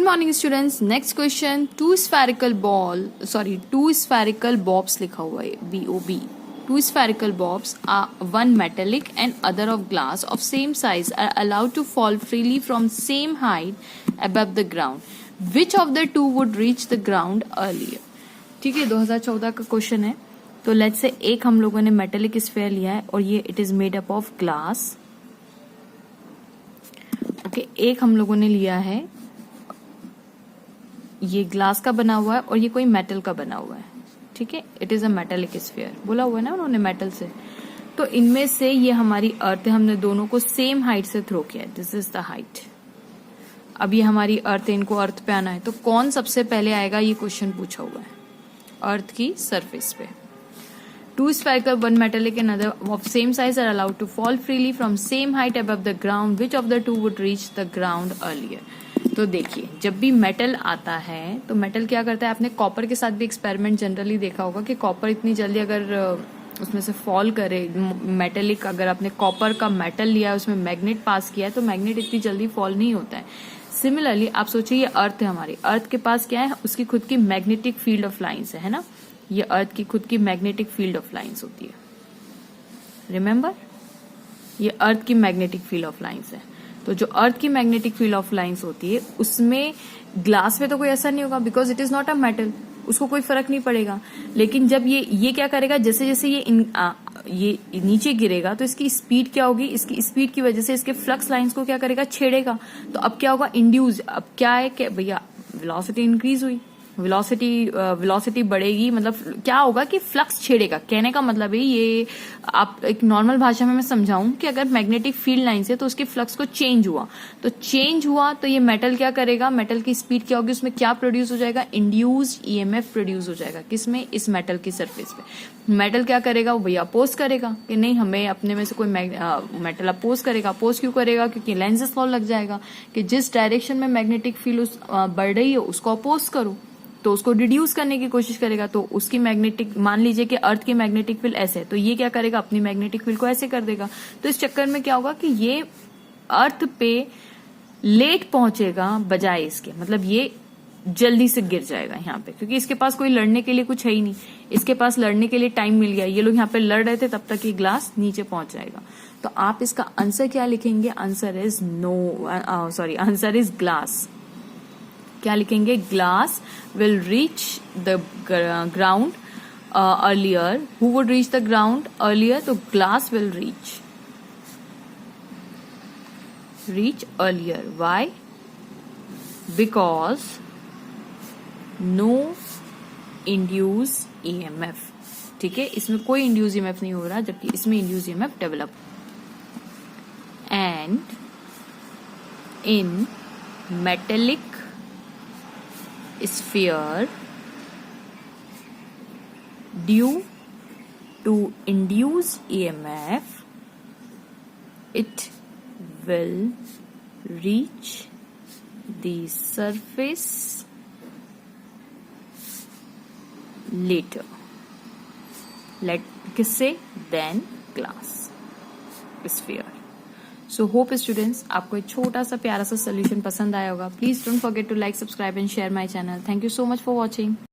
Morning students, next question, two spherical bobs लिखा हुआ है, BOB. Two spherical bobs, one metallic and other of glass of same size, are allowed to fall freely from same height above the ground. Which of the two would reach the ground earlier? ठीक है, 2014 का question है. तो let's say एक हम लोगों ने metallic sphere लिया है और ये it is made up of glass. Okay, एक हम लोगों ने लिया है, ये ग्लास का बना हुआ है और ये कोई मेटल का बना हुआ है. ठीक है, it is a metallic sphere, बोला हुआ है ना उन्होंने मेटल से. तो इनमें से ये हमारी अर्थ है, हमने दोनों को सेम हाइट से थ्रो किया है. This is the height. अब ये हमारी अर्थ है, इनको अर्थ पे आना है, तो कौन सबसे पहले आएगा, ये क्वेश्चन पूछा हुआ है. अर्थ की सरफेस पे two spherical, one metallic and other of same size are allowed to fall freely from same height above the ground. Which of the two would reach the ground earlier. तो देखिए, जब भी metal आता है तो metal क्या करता है, आपने कॉपर के साथ भी एक्सपेरिमेंट जनरली देखा होगा कि कॉपर इतनी जल्दी अगर उसमें से फॉल करे, मेटेलिक अगर आपने कॉपर का मेटल लिया है, उसमें मैग्नेट पास किया है, तो मैग्नेट इतनी जल्दी फॉल नहीं होता है. सिमिलरली आप सोचिए, ये अर्थ है हमारी, अर्थ के पास क्या है, उसकी खुद की मैग्नेटिक फील्ड ऑफ लाइन्स है ना. ये अर्थ की खुद की मैग्नेटिक फील्ड ऑफ लाइन्स होती है. रिमेम्बर, ये अर्थ की मैग्नेटिक फील्ड ऑफ लाइन्स है. तो जो अर्थ की मैग्नेटिक फील्ड ऑफ लाइन्स होती है, उसमें ग्लास में तो कोई असर नहीं होगा, because it is not a metal, उसको कोई फर्क नहीं पड़ेगा. लेकिन जब ये क्या करेगा, जैसे जैसे ये नीचे गिरेगा, तो इसकी स्पीड क्या होगी, इसकी स्पीड की वजह से इसके फ्लक्स लाइंस को क्या करेगा, छेड़ेगा. तो अब क्या होगा, इंड्यूस. अब क्या है कि भैया वेलोसिटी इंक्रीज हुई, वेलोसिटी बढ़ेगी, मतलब क्या होगा कि फ्लक्स छेड़ेगा. कहने का मतलब है, ये आप एक नॉर्मल भाषा में मैं समझाऊं कि अगर मैग्नेटिक फील्ड लाइन से तो उसके फ्लक्स को चेंज हुआ, तो ये मेटल क्या करेगा, मेटल की स्पीड क्या होगी, उसमें क्या प्रोड्यूस हो जाएगा, इंड्यूस्ड EMF प्रोड्यूस हो जाएगा. किसमें, इस मेटल की सरफेस पे. मेटल क्या करेगा, वो भैया अपोज करेगा कि नहीं, हमें अपने में से कोई मेटल अपोज करेगा. अपोज क्यों करेगा, क्योंकि लेंसेज लॉ लग जाएगा कि जिस डायरेक्शन में मैग्नेटिक फील्ड बढ़ रही है उसको अपोज करो, तो उसको रिड्यूस करने की कोशिश करेगा. तो उसकी मैग्नेटिक, मान लीजिए कि अर्थ की मैग्नेटिक फील्ड ऐसे है, तो ये क्या करेगा, अपनी मैग्नेटिक फील्ड को ऐसे कर देगा. तो इस चक्कर में क्या होगा कि ये अर्थ पे लेट पहुंचेगा बजाय इसके, मतलब ये जल्दी से गिर जाएगा यहाँ पे, क्योंकि इसके पास कोई लड़ने के लिए कुछ है ही नहीं. इसके पास लड़ने के लिए टाइम मिल गया, ये लोग यहाँ पे लड़ रहे थे, तब तक ये ग्लास नीचे पहुंच जाएगा. तो आप इसका आंसर क्या लिखेंगे, answer is answer is glass. क्या लिखेंगे, glass will reach the ground earlier. Who would reach the ground earlier, तो glass will reach earlier. Why, because no induce EMF. ठीक है, इसमें कोई इंड्यूस EMF नहीं हो रहा, जबकि इसमें induce EMF develop. And in metallic sphere, due to induced EMF, it will reach the surface later. किससे, then glass sphere. So hope students, आपको एक छोटा सा प्यारा सा सोल्यूशन पसंद आया होगा. Please don't forget to like, subscribe and share my channel. Thank you so much for watching.